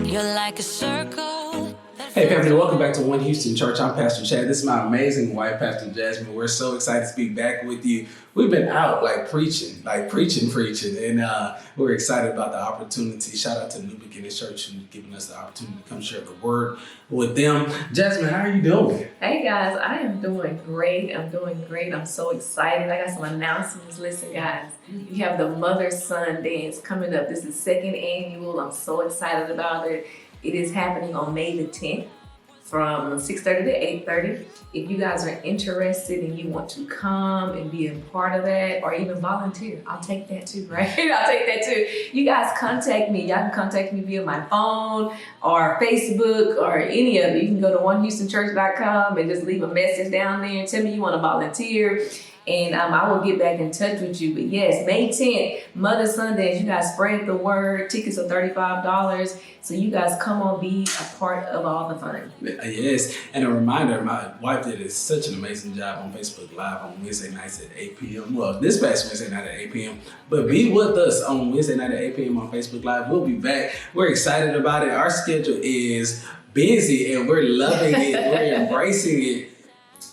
You're like a circle. Hey family, welcome back to One Houston Church. I'm Pastor Chad. This is my amazing wife, Pastor Jasmine. We're so excited to be back with you. We've been out preaching, and we're excited about the opportunity. Shout out to New Beginning Church who's giving us the opportunity to come share the word with them. Jasmine, how are you doing? Hey guys, I am doing great. I'm so excited. I got some announcements. Listen guys, we have the Mother-Son Dance coming up. This is second annual. I'm so excited about it. It is happening on May the 10th from 6:30 to 8:30. If you guys are interested and you want to come and be a part of that or even volunteer, I'll take that too, right? I'll take that too. You guys contact me. Y'all can contact me via my phone or Facebook or any of it. You can go to onehoustonchurch.com and just leave a message down there and tell me you want to volunteer. And I will get back in touch with you. But yes, May 10th, Mother-Son Dance. You guys spread the word. Tickets are $35. So you guys come on, be a part of all the fun. Yes, and a reminder, my wife did such an amazing job on Facebook Live on Wednesday nights at 8 p.m. Well, this past Wednesday night at 8 p.m. But be with us on Wednesday night at 8 p.m. on Facebook Live. We'll be back. We're excited about it. Our schedule is busy and we're loving it. We're embracing it.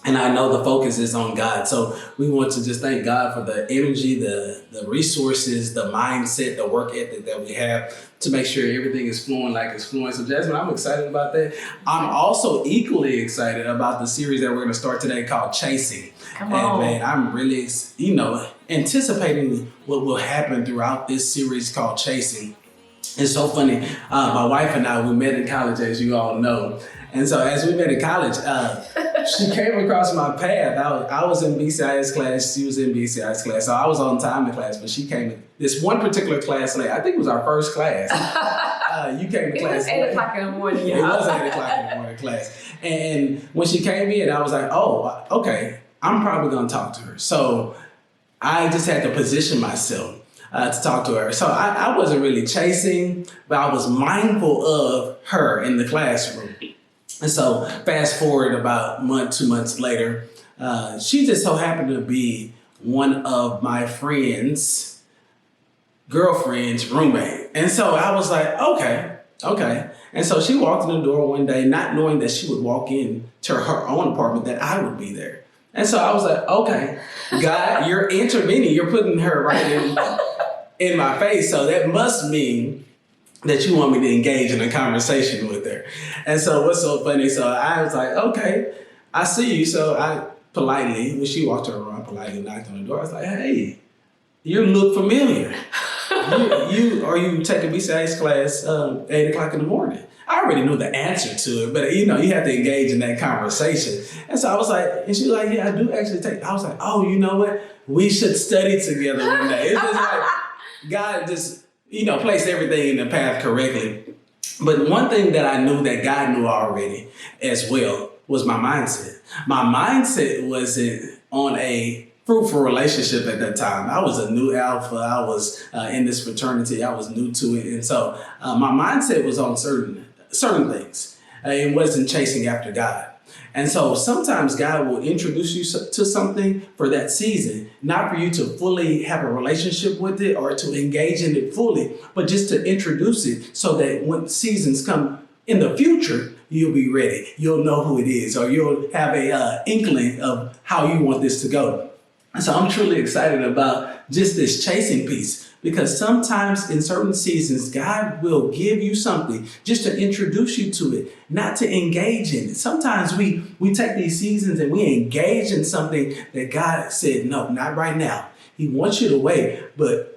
And I know the focus is on God. So we want to just thank God for the energy, the resources, the mindset, the work ethic that we have to make sure everything is flowing like it's flowing. So Jasmine, I'm excited about that. I'm also equally excited about the series that we're going to start today called Chasing. Come on. And man, I'm really, anticipating what will happen throughout this series called Chasing. It's so funny. My wife and I, we met in college, as you all know. And so as we met in college, she came across my path. I was in BCIS class. She was in BCIS class. So I was on time in class, but she came in this one particular class late. I think it was our first class. You came to class late. It was 8 o'clock in the morning. It was 8 o'clock in the morning class. And when she came in, I was like, oh, okay, I'm probably going to talk to her. So I just had to position myself to talk to her. So I wasn't really chasing, but I was mindful of her in the classroom. And so fast forward about 2 months later, she just so happened to be one of my friend's girlfriend's roommate. And so I was like, okay. And so she walked in the door one day, not knowing that she would walk in to her own apartment, that I would be there. And so I was like, okay, God, you're intervening. You're putting her right in my face. So that must mean that you want me to engage in a conversation with her. And so what's so funny, so I was like, okay, I see you. So I politely, when she walked around, politely knocked on the door. I was like, hey, you look familiar. you take a BCIS class 8 o'clock in the morning. I already knew the answer to it, but you have to engage in that conversation. And so I was like, and she was like, yeah, I do actually take. I was like, oh, you know what? We should study together one day. It's just like God just, placed everything in the path correctly. But one thing that I knew that God knew already as well was my mindset. My mindset wasn't on a fruitful relationship at that time. I was a new alpha. I was in this fraternity. I was new to it. And so my mindset was on certain things. It wasn't chasing after God. And so sometimes God will introduce you to something for that season, not for you to fully have a relationship with it or to engage in it fully, but just to introduce it so that when seasons come in the future, you'll be ready. You'll know who it is, or you'll have a inkling of how you want this to go. And so I'm truly excited about just this chasing piece, because sometimes in certain seasons, God will give you something just to introduce you to it, not to engage in it. Sometimes we take these seasons and we engage in something that God said, no, not right now. He wants you to wait. But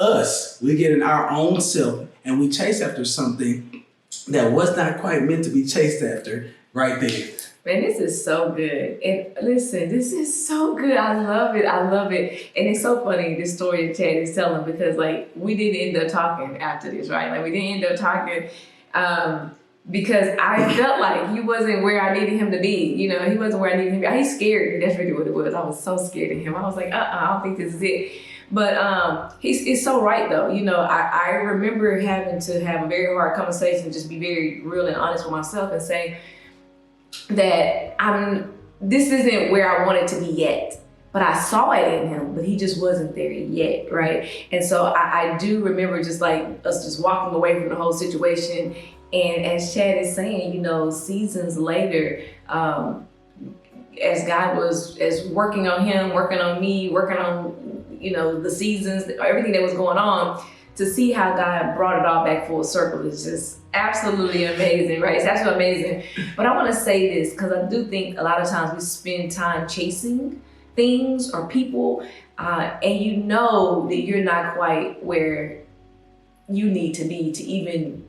we get in our own self and we chase after something that was not quite meant to be chased after right there. Man, this is so good. And listen, this is so good. I love it. And it's so funny, this story that Chad is telling, because we didn't end up talking after this, right? We didn't end up talking because I felt like he wasn't where I needed him to be. He wasn't where I needed him to be. He's scared me. That's really what it was. I was so scared of him. I was like, I don't think this is it. But he's so right though. I remember having to have a very hard conversation, just be very real and honest with myself and say that this isn't where I want it to be yet. but I saw it in him, but he just wasn't there yet, right? And so I do remember just like us just walking away from the whole situation. And as Chad is saying, you know, seasons later, as God was working on him, working on me, working on, you know, the seasons, everything that was going on, to see how God brought it all back full circle is just absolutely amazing, right? It's absolutely amazing. But I want to say this because I do think a lot of times we spend time chasing things or people, and you know that you're not quite where you need to be to even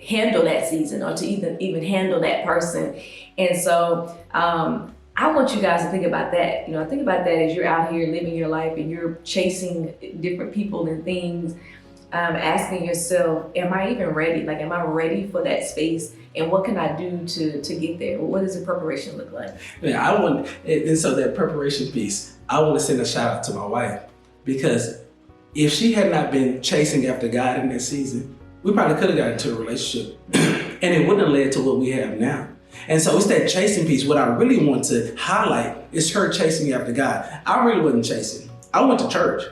handle that season or to even handle that person. And so I want you guys to think about that. You know, think about that as you're out here living your life and you're chasing different people and things, asking yourself, am I even ready? Like, am I ready for that space? And what can I do to get there? What does the preparation look like? Yeah, and so that preparation piece, I want to send a shout out to my wife, because if she had not been chasing after God in that season, we probably could have gotten into a relationship and it wouldn't have led to what we have now. And so it's that chasing piece. What I really want to highlight is her chasing after God. I really wasn't chasing. I went to church,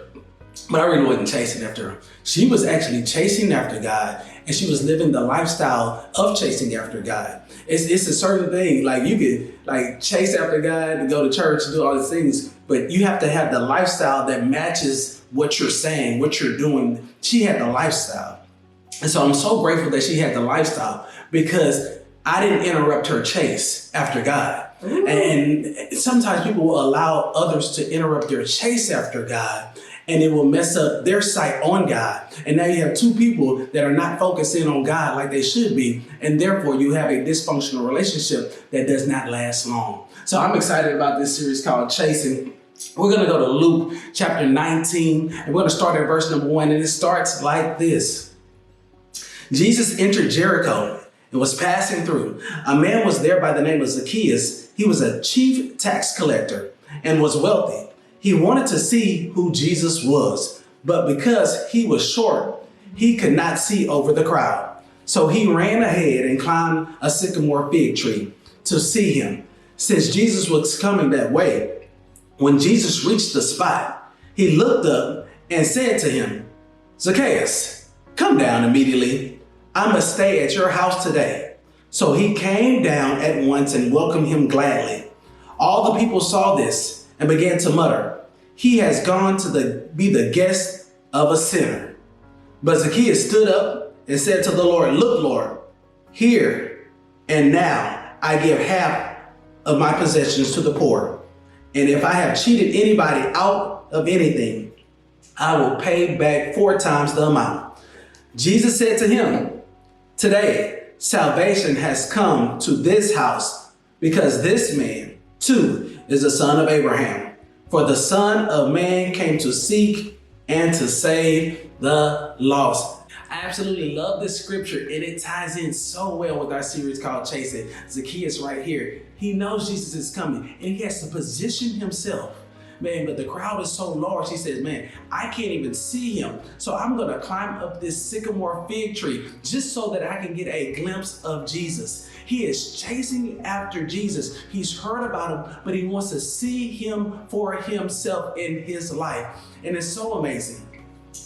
but I really wasn't chasing after her. She was actually chasing after God, and she was living the lifestyle of chasing after God. It's a certain thing, like you could like chase after God and go to church and do all these things, but you have to have the lifestyle that matches what you're saying, what you're doing. She had the lifestyle. And so I'm so grateful that she had the lifestyle, because I didn't interrupt her chase after God. Ooh. And sometimes people will allow others to interrupt their chase after God, and it will mess up their sight on God. And now you have two people that are not focusing on God like they should be. And therefore you have a dysfunctional relationship that does not last long. So I'm excited about this series called Chasing. We're going to go to Luke chapter 19, and we're going to start at verse number 1. And it starts like this. Jesus entered Jericho and was passing through. A man was there by the name of Zacchaeus. He was a chief tax collector and was wealthy. He wanted to see who Jesus was, but because he was short, he could not see over the crowd. So he ran ahead and climbed a sycamore fig tree to see him, since Jesus was coming that way. When Jesus reached the spot, he looked up and said to him, Zacchaeus, come down immediately. I must stay at your house today. So he came down at once and welcomed him gladly. All the people saw this and began to mutter, he has gone to be the guest of a sinner. But Zacchaeus stood up and said to the Lord, look, Lord, here and now I give half of my possessions to the poor. And if I have cheated anybody out of anything, I will pay back 4 times the amount. Jesus said to him, today salvation has come to this house, because this man too is the son of Abraham. For the Son of Man came to seek and to save the lost. I absolutely love this scripture, and it ties in so well with our series called Chasing. Zacchaeus right here, he knows Jesus is coming, and he has to position himself. Man, but the crowd is so large, he says, man, I can't even see him. So I'm going to climb up this sycamore fig tree just so that I can get a glimpse of Jesus. He is chasing after Jesus. He's heard about him, but he wants to see him for himself in his life. And it's so amazing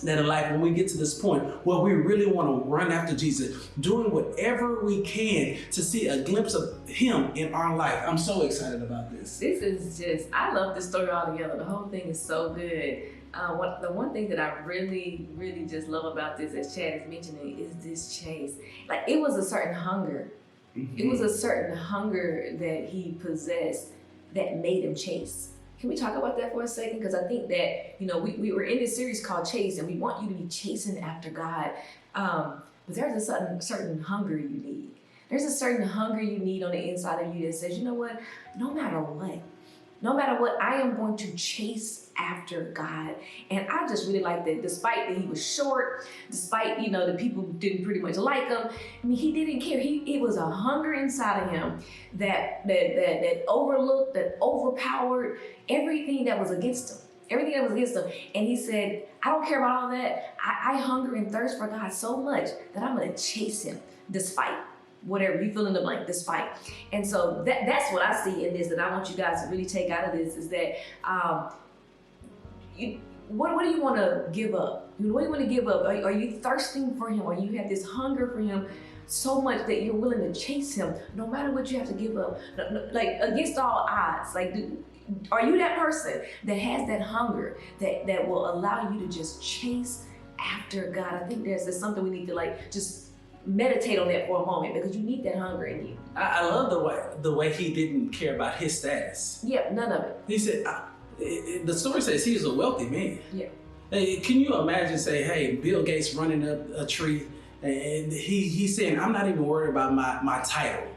that in life, when we get to this point where we really want to run after Jesus, doing whatever we can to see a glimpse of him in our life. I'm so excited about this. This is just, I love this story altogether. The whole thing is so good. The one thing that I really, really just love about this, as Chad is mentioning, is this chase. Like, it was a certain hunger. Mm-hmm. It was a certain hunger that he possessed that made him chase. Can we talk about that for a second? Because I think that, you know, we were in this series called Chase, and we want you to be chasing after God. But there's a certain hunger you need. There's a certain hunger you need on the inside of you that says, you know what, no matter what, I am going to chase after God. And I just really like that, despite that he was short, despite, you know, the people didn't pretty much like him, I mean, he didn't care. It was a hunger inside of him that overlooked, that overpowered everything that was against him. Everything that was against him. And he said, I don't care about all that. I hunger and thirst for God so much that I'm going to chase him despite whatever you fill in the blank, despite. And so that's what I see in this, that I want you guys to really take out of this, is that what do you want to give up? What do you want to give up? Are you thirsting for him? Or you have this hunger for him so much that you're willing to chase him no matter what you have to give up, like against all odds? Like, are you that person that has that hunger that will allow you to just chase after God? I think there's something we need to like just meditate on that for a moment, because you need that hunger in you. I love the way he didn't care about his status. Yeah, none of it. He said, the story says he was a wealthy man. Yeah. Can you imagine, say, hey, Bill Gates running up a tree, and he's saying, I'm not even worried about my title.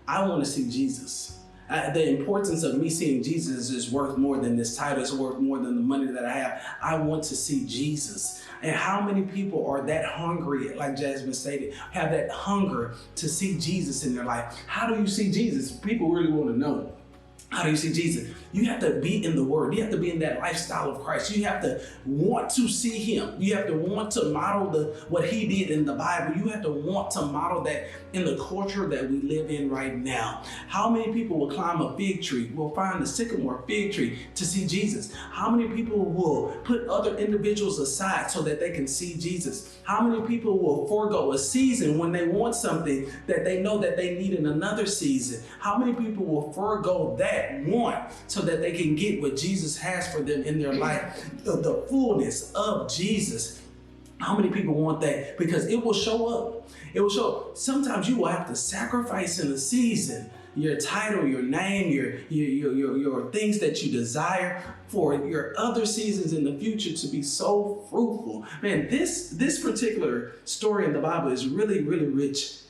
I want to see Jesus. The importance of me seeing Jesus is worth more than this title. It's worth more than the money that I have. I want to see Jesus. And how many people are that hungry, like Jasmine stated, have that hunger to see Jesus in their life? How do you see Jesus? People really want to know. How do you see Jesus? You have to be in the Word. You have to be in that lifestyle of Christ. You have to want to see Him. You have to want to model what He did in the Bible. You have to want to model that in the culture that we live in right now. How many people will climb a fig tree, will find the sycamore fig tree to see Jesus? How many people will put other individuals aside so that they can see Jesus? How many people will forego a season when they want something that they know that they need in another season? How many people will forego that want so that they can get what Jesus has for them in their life, the fullness of Jesus? How many people want that? Because it will show up. It will show up. Sometimes you will have to sacrifice in a season your title, your name, your things that you desire for your other seasons in the future to be so fruitful. Man, this particular story in the Bible is really, really rich.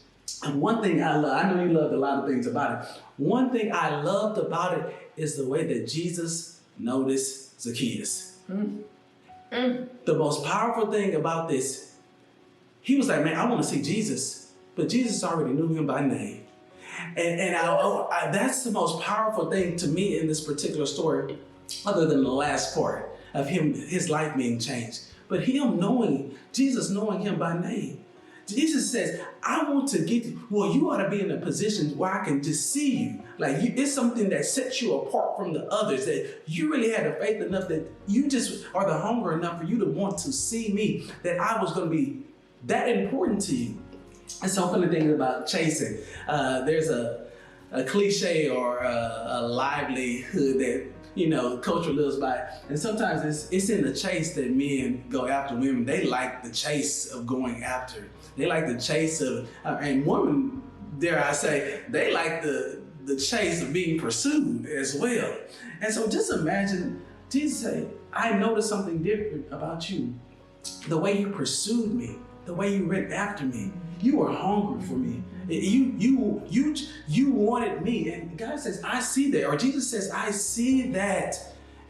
And one thing I love, I know you loved a lot of things about it. One thing I loved about it is the way that Jesus noticed Zacchaeus. The most powerful thing about this, he was like, man, I want to see Jesus. But Jesus already knew him by name. And that's the most powerful thing to me in this particular story, other than the last part of his life being changed. But Jesus knowing him by name. Jesus says, I want to get you. Well, you ought to be in a position where I can just see you. Like it's something that sets you apart from the others, that you really had the faith enough that you just are the hunger enough for you to want to see me, that I was going to be that important to you. And so I'm going to think about chasing. There's a cliche or a livelihood that, culture lives by. And sometimes it's in the chase that men go after women. They like the chase of going after. They like the chase of, and women, dare I say, they like the chase of being pursued as well. And so just imagine Jesus say, I noticed something different about you. The way you pursued me, the way you went after me. You were hungry for me. You wanted me. And God says, I see that. Or Jesus says, I see that.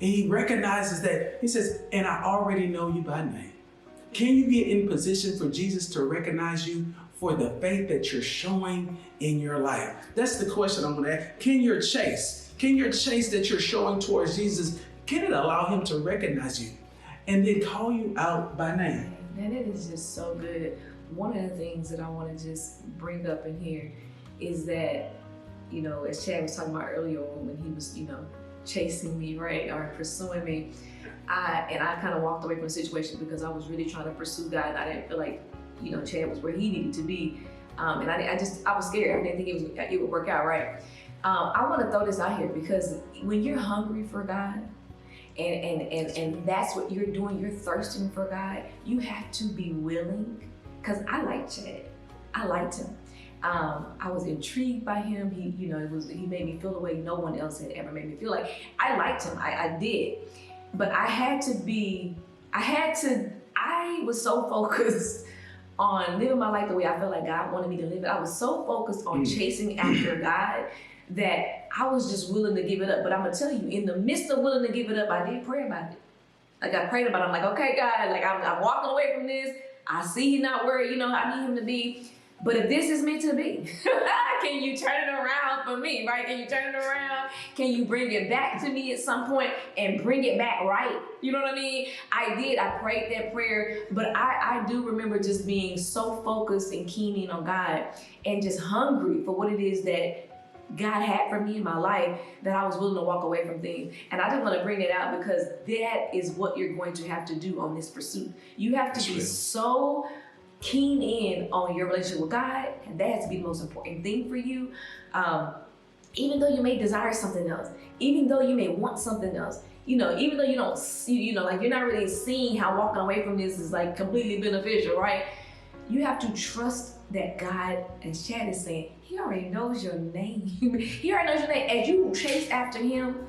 And he recognizes that. He says, and I already know you by name. Can you get in position for Jesus to recognize you for the faith that you're showing in your life? That's the question I'm going to ask. Can your chase that you're showing towards Jesus, can it allow him to recognize you and then call you out by name? Man, it is just so good. One of the things that I want to just bring up in here is that, as Chad was talking about earlier when he was, chasing me, right, or pursuing me, I kind of walked away from the situation because I was really trying to pursue God, and I didn't feel like, Chad was where he needed to be, and I was scared. I didn't think it would work out right. I want to throw this out here because when you're hungry for God, and that's what you're doing, you're thirsting for God, you have to be willing. Because I liked Chad. I liked him. I was intrigued by him. He made me feel the way no one else had ever made me feel. Like I liked him. I did. But I was so focused on living my life the way I felt like God wanted me to live it. I was so focused on chasing after God that I was just willing to give it up. But I'm gonna tell you, in the midst of willing to give it up, I did pray about it. Like I prayed about it. I'm like, okay, God, like I'm walking away from this. I see he's not where, I need him to be. But if this is meant to be, can you turn it around for me, right? Can you turn it around? Can you bring it back to me at some point and bring it back right? You know what I mean? I did. I prayed that prayer. But I do remember just being so focused and keen in on God and just hungry for what it is that God had for me in my life that I was willing to walk away from things. And I just want to bring it out because that is what you're going to have to do on this pursuit. You have to be so keen in on your relationship with God, and that has to be the most important thing for you. Even though you may desire something else, even though you may want something else, even though you don't see, like you're not really seeing how walking away from this is like completely beneficial, right? You have to trust that God, as Chad is saying, He already knows your name. He already knows your name. As you chase after Him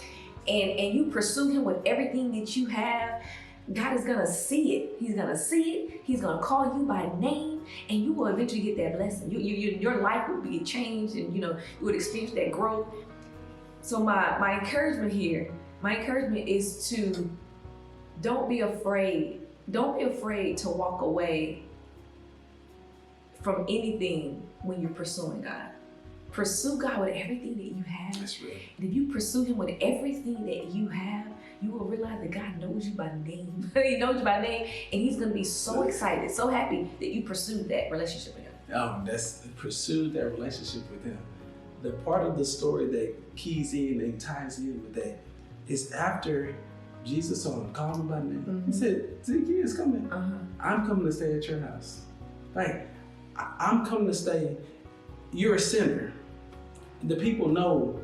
and you pursue Him with everything that you have, God is gonna see it. He's gonna see it. He's gonna call you by name, and you will eventually get that blessing. Your life will be changed, and you would experience that growth. So my encouragement here, is to don't be afraid. Don't be afraid to walk away from anything when you're pursuing God. Pursue God with everything that you have. That's real. And if you pursue Him with everything that you have, you will realize that God knows you by name. He knows you by name, and He's going to be so excited, so happy that you pursued that relationship with Him. That's pursue that relationship with Him. The part of the story that keys in and ties in with that is after Jesus saw him, called him by name. He said, Zacchaeus, come in. I'm coming to stay at your house. Like, I'm coming to stay. You're a sinner. The people know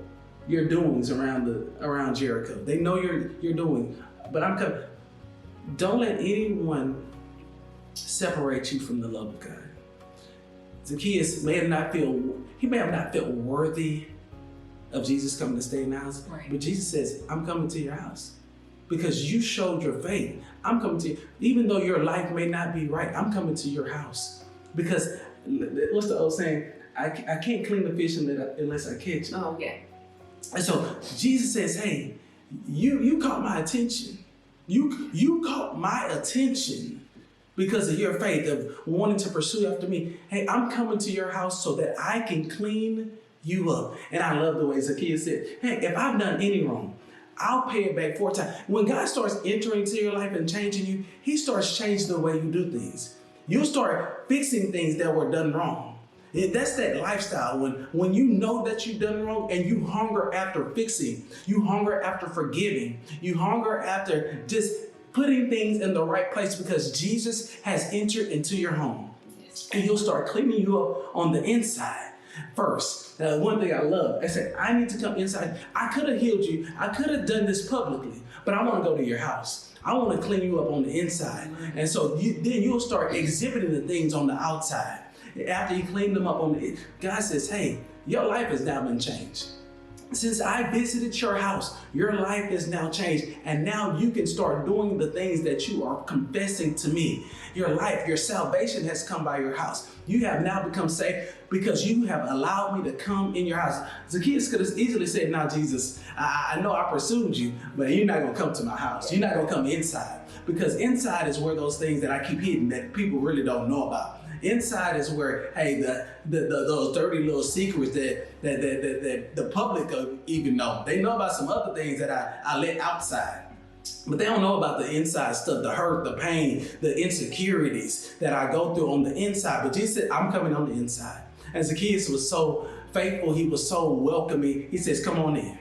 your doings around Jericho. They know your doing. But I'm coming. Don't let anyone separate you from the love of God. Zacchaeus may have not felt worthy of Jesus coming to stay in the house. Right. But Jesus says, I'm coming to your house. Because you showed your faith. I'm coming to you. Even though your life may not be right, I'm coming to your house. Because what's the old saying? I can't clean the fish unless I catch it. Oh, yeah. And so Jesus says, hey, you caught my attention. You caught my attention because of your faith of wanting to pursue after me. Hey, I'm coming to your house so that I can clean you up. And I love the way Zacchaeus said, hey, if I've done any wrong, I'll pay it back 4 times. When God starts entering into your life and changing you, He starts changing the way you do things. You'll start fixing things that were done wrong. That's that lifestyle when you know that you've done wrong and you hunger after fixing, you hunger after forgiving, you hunger after just putting things in the right place because Jesus has entered into your home. And He'll start cleaning you up on the inside first. One thing I love, I said, I need to come inside. I could have healed you. I could have done this publicly, but I want to go to your house. I want to clean you up on the inside. And so then you'll start exhibiting the things on the outside. After you clean them up God says, hey, your life has now been changed. Since I visited your house, your life is now changed. And now you can start doing the things that you are confessing to me. Your life, your salvation has come by your house. You have now become saved because you have allowed me to come in your house. Zacchaeus could have easily said, now, Jesus, I know I pursued you, but you're not going to come to my house. You're not going to come inside. Because inside is where those things that I keep hidden that people really don't know about. Inside is where, hey, those dirty little secrets that the public even know. They know about some other things that I let outside. But they don't know about the inside stuff, the hurt, the pain, the insecurities that I go through on the inside. But Jesus said, I'm coming on the inside. And Zacchaeus was so faithful. He was so welcoming. He says, come on in.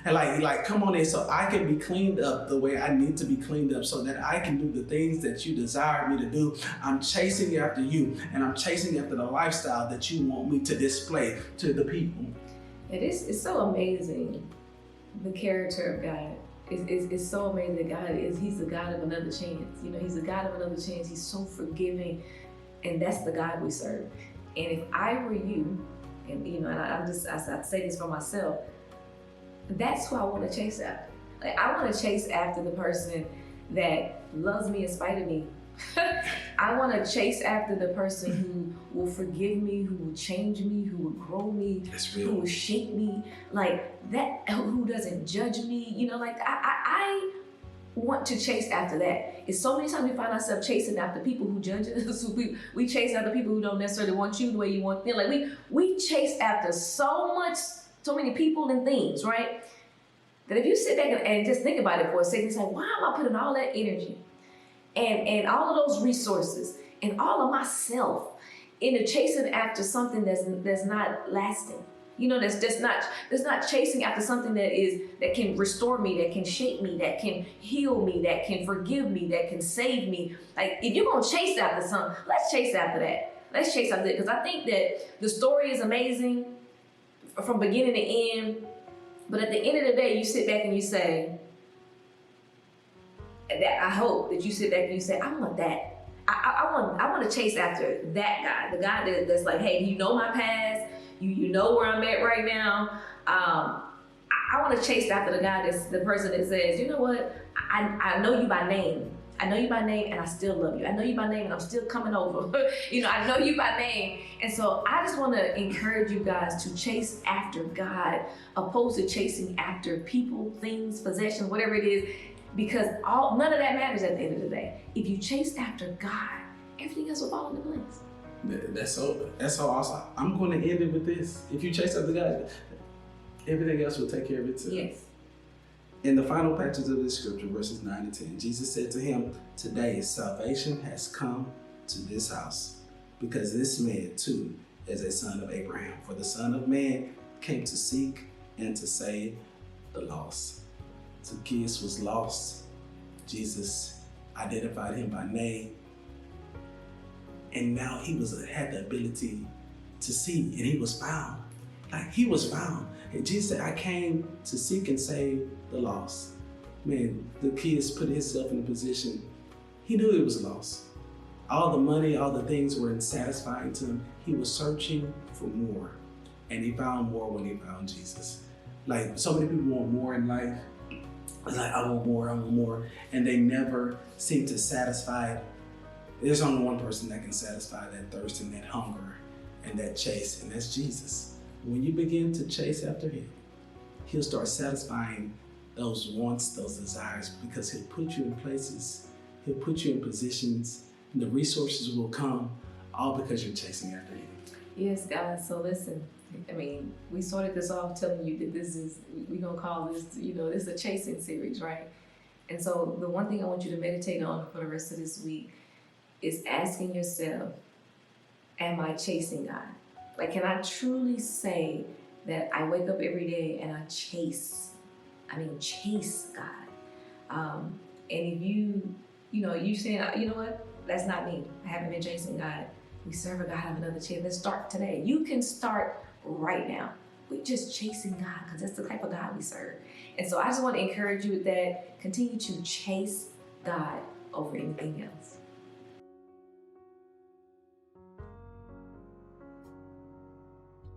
And like, come on in so I can be cleaned up the way I need to be cleaned up so that I can do the things that you desire me to do. I'm chasing after you, and I'm chasing after the lifestyle that you want me to display to the people. It's so amazing, the character of God. It's so amazing that God He's the God of another chance. He's the God of another chance. He's so forgiving, and that's the God we serve. And if I were you, and I say this for myself, that's who I want to chase after. Like, I want to chase after the person that loves me in spite of me. I want to chase after the person who will forgive me, who will change me, who will grow me, who will shape me, like that, who doesn't judge me. I want to chase after that. It's so many times we find ourselves chasing after people who judge us. We chase after people who don't necessarily want you the way you want them. Like we chase after so many people and things, right? That if you sit back and just think about it for a second, it's like, why am I putting all that energy and all of those resources and all of myself into chasing after something that's not lasting? That's not chasing after something that can restore me, that can shape me, that can heal me, that can forgive me, that can save me. Like, if you're gonna chase after something, let's chase after that. Let's chase after it, because I think that the story is amazing from beginning to end. But at the end of the day, you sit back and you say, that I hope that you sit back and you say, I want that. I want to chase after that guy, the guy that's like, hey, you know my past, you know where I'm at right now. I want to chase after the guy that's the person that says, you know what, I know you by name. I know you by name and I still love you. I know you by name and I'm still coming over. I know you by name. And so I just want to encourage you guys to chase after God, opposed to chasing after people, things, possessions, whatever it is, because none of that matters at the end of the day. If you chase after God, everything else will fall into place. That's so awesome. I'm going to end it with this. If you chase after God, everything else will take care of itself. Yes. In the final passage of this scripture, verses 9 and 10, Jesus said to him, today salvation has come to this house, because this man too is a son of Abraham. For the Son of Man came to seek and to save the lost. Zacchaeus was lost. Jesus identified him by name. And now he had the ability to see, and he was found. Like, he was found. And Jesus said, I came to seek and save the lost. Man, Zacchaeus put himself in a position, he knew he was lost. All the money, all the things weren't satisfying to him. He was searching for more. And he found more when he found Jesus. Like, so many people want more in life. It's like, I want more. And they never seem to satisfy it. There's only one person that can satisfy that thirst and that hunger and that chase, and that's Jesus. When you begin to chase after him, he'll start satisfying those wants, those desires, because he'll put you in places, he'll put you in positions, and the resources will come, all because you're chasing after him. Yes, guys, so listen, I mean, we started this off telling you that we're gonna call this, this is a chasing series, right? And so the one thing I want you to meditate on for the rest of this week is asking yourself, am I chasing God? Like, can I truly say that I wake up every day and I chase God? And if you saying, you know what, that's not me. I haven't been chasing God. We serve a God of another chance. Let's start today. You can start right now. We're just chasing God because that's the type of God we serve. And so I just want to encourage you with that. Continue to chase God over anything else.